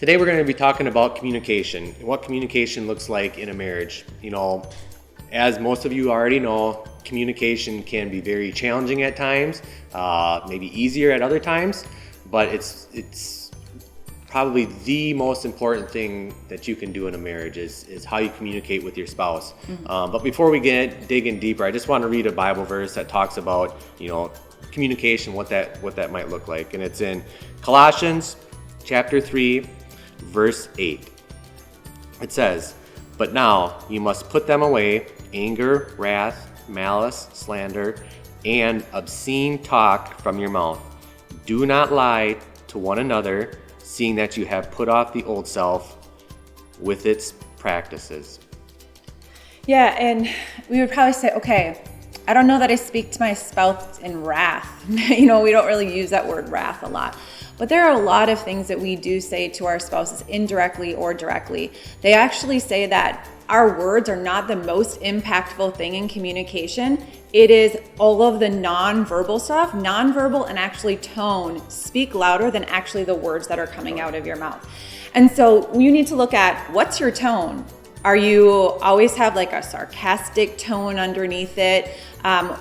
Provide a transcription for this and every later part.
Today we're going to be talking about communication and what communication looks like in a marriage. As most of you already know, communication can be very challenging at times, maybe easier at other times, but it's probably the most important thing that you can do in a marriage is how you communicate with your spouse. But before we dig in deeper, I just want to read a Bible verse that talks about communication, what that might look like, and it's in Colossians chapter 3, verse 8. It says, "But now you must put them away, anger, wrath, malice, slander, and obscene talk from your mouth. Do not lie to one another, seeing that you have put off the old self with its practices." Yeah, and we would probably say, okay, I don't know that I speak to my spouse in wrath. We don't really use that word wrath a lot. But there are a lot of things that we do say to our spouses indirectly or directly. They actually say that our words are not the most impactful thing in communication. It is all of the nonverbal stuff. Nonverbal and actually tone speak louder than actually the words that are coming out of your mouth. And so you need to look at, what's your tone? Are you always have like a sarcastic tone underneath it?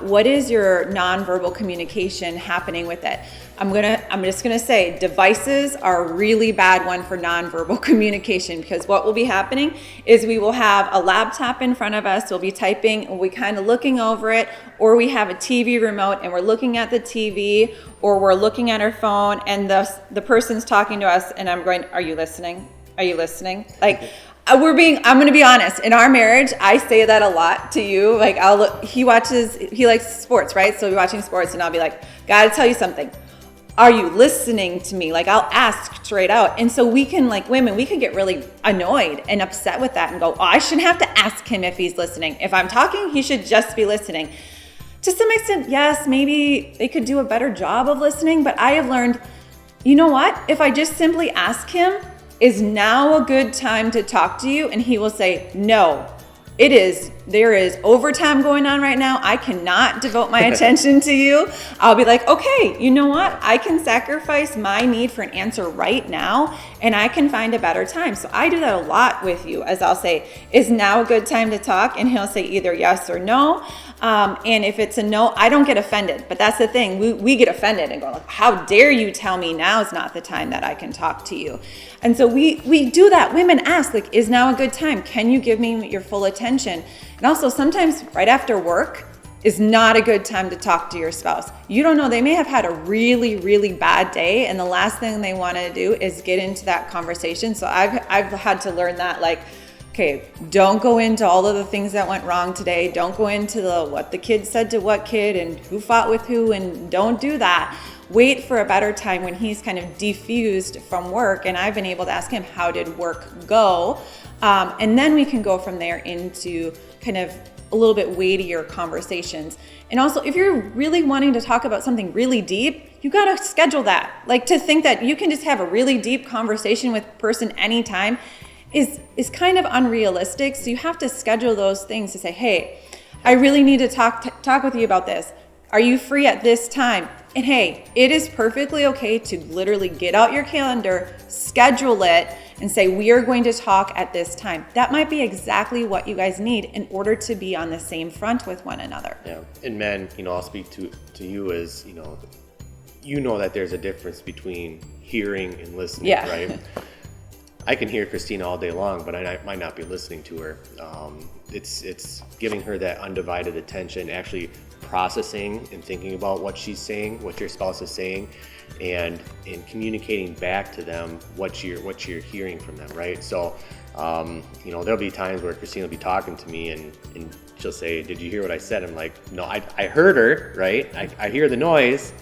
What is your nonverbal communication happening with it? I'm just gonna say devices are a really bad one for nonverbal communication, because what will be happening is we will have a laptop in front of us, we'll be typing and we kind of looking over it, or we have a TV remote and we're looking at the TV, or we're looking at our phone and the person's talking to us and I'm going, are you listening? Are you listening? I'm going to be honest. In our marriage, I say that a lot to you. He likes sports, right? So we're watching sports and I'll be like, gotta tell you something. Are you listening to me? I'll ask straight out. And so we can, women, we can get really annoyed and upset with that and go, I shouldn't have to ask him if he's listening. If I'm talking, he should just be listening. To some extent, yes, maybe they could do a better job of listening, but I have learned, you know what? If I just simply ask him, is now a good time to talk to you? And he will say, no, there is overtime going on right now. I cannot devote my attention to you. I'll be like, okay, you know what? I can sacrifice my need for an answer right now and I can find a better time. So I do that a lot with you, as I'll say, is now a good time to talk? And he'll say either yes or no. And if it's a no, I don't get offended. But that's the thing. We get offended and go, how dare you tell me now is not the time that I can talk to you? And so we do that. Women ask, is now a good time? Can you give me your full attention? And also sometimes right after work is not a good time to talk to your spouse. You don't know, they may have had a really, really bad day and the last thing they want to do is get into that conversation. So I've had to learn that, okay, don't go into all of the things that went wrong today. Don't go into what the kid said to what kid and who fought with who, and don't do that. Wait for a better time when he's kind of defused from work. And I've been able to ask him, how did work go? And then we can go from there into kind of a little bit weightier conversations. And also, if you're really wanting to talk about something really deep, you got to schedule that. To think that you can just have a really deep conversation with a person anytime is kind of unrealistic. So you have to schedule those things to say, hey, I really need to talk with you about this. Are you free at this time? And hey, it is perfectly okay to literally get out your calendar, schedule it, and say, we are going to talk at this time. That might be exactly what you guys need in order to be on the same front with one another. Yeah, and men, I'll speak to you as, you know that there's a difference between hearing and listening, yeah. Right? I can hear Christina all day long, but I might not be listening to her. It's giving her that undivided attention, actually processing and thinking about what she's saying, what your spouse is saying, and communicating back to them what you're hearing from them, right? So, there'll be times where Christina will be talking to me and she'll say, "Did you hear what I said?" I'm like, "No, I heard her, right? I hear the noise,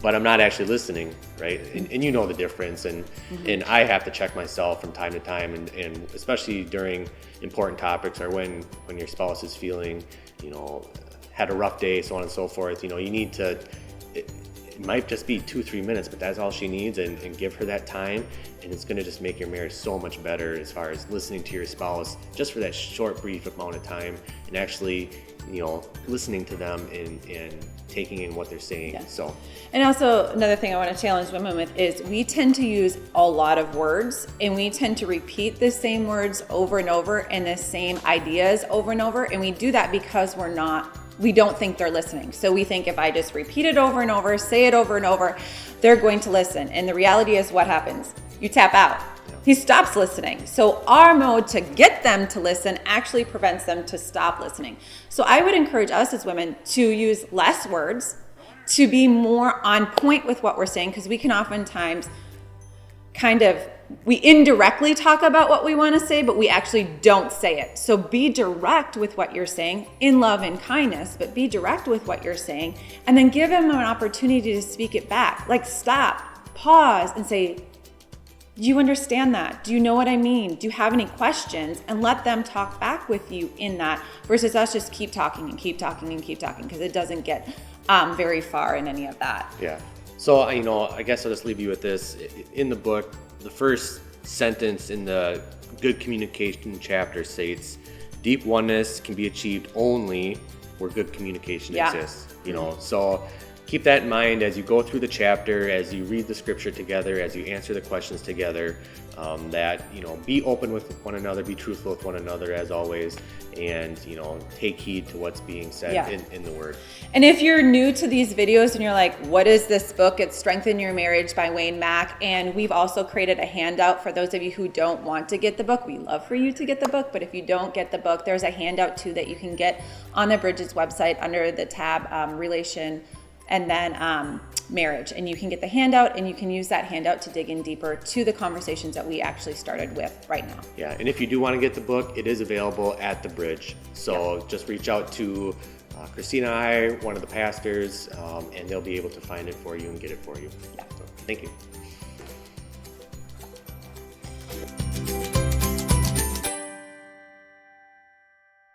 but I'm not actually listening, right?" And you know the difference, and I have to check myself from time to time, and especially during important topics or when your spouse is feeling, had a rough day, so on and so forth. You need to, it might just be 2-3 minutes, but that's all she needs, and give her that time, and it's going to just make your marriage so much better as far as listening to your spouse just for that short, brief amount of time, and actually, listening to them and taking in what they're saying. Yeah. So, and also another thing I want to challenge women with is we tend to use a lot of words, and we tend to repeat the same words over and over and the same ideas over and over, and we do that because we don't think they're listening. So we think if I just repeat it over and over, say it over and over, they're going to listen. And the reality is what happens? You tap out. He stops listening. So our mode to get them to listen actually prevents them to stop listening. So I would encourage us as women to use less words, to be more on point with what we're saying, because we can oftentimes we indirectly talk about what we want to say, but we actually don't say it. So be direct with what you're saying in love and kindness, but be direct with what you're saying, and then give him an opportunity to speak it back. Like stop, pause, and say, do you understand that? Do you know what I mean? Do you have any questions? And let them talk back with you in that, versus us just keep talking and keep talking and keep talking, because it doesn't get very far in any of that. Yeah. So, I guess I'll just leave you with this. In the book, the first sentence in the good communication chapter states, deep oneness can be achieved only where good communication exists. So keep that in mind as you go through the chapter, as you read the scripture together, as you answer the questions together, that, be open with one another, be truthful with one another as always, and, take heed to what's being said in the Word. And if you're new to these videos and you're like, what is this book? It's Strengthen Your Marriage by Wayne Mack. And we've also created a handout for those of you who don't want to get the book. We love for you to get the book, but if you don't get the book, there's a handout too that you can get on the Bridges website under the tab Relation and then Marriage. And you can get the handout, and you can use that handout to dig in deeper to the conversations that we actually started with right now. Yeah, and if you do want to get the book, it is available at the Bridge. So just reach out to Christina and I, one of the pastors, and they'll be able to find it for you and get it for you. Yeah. So, thank you.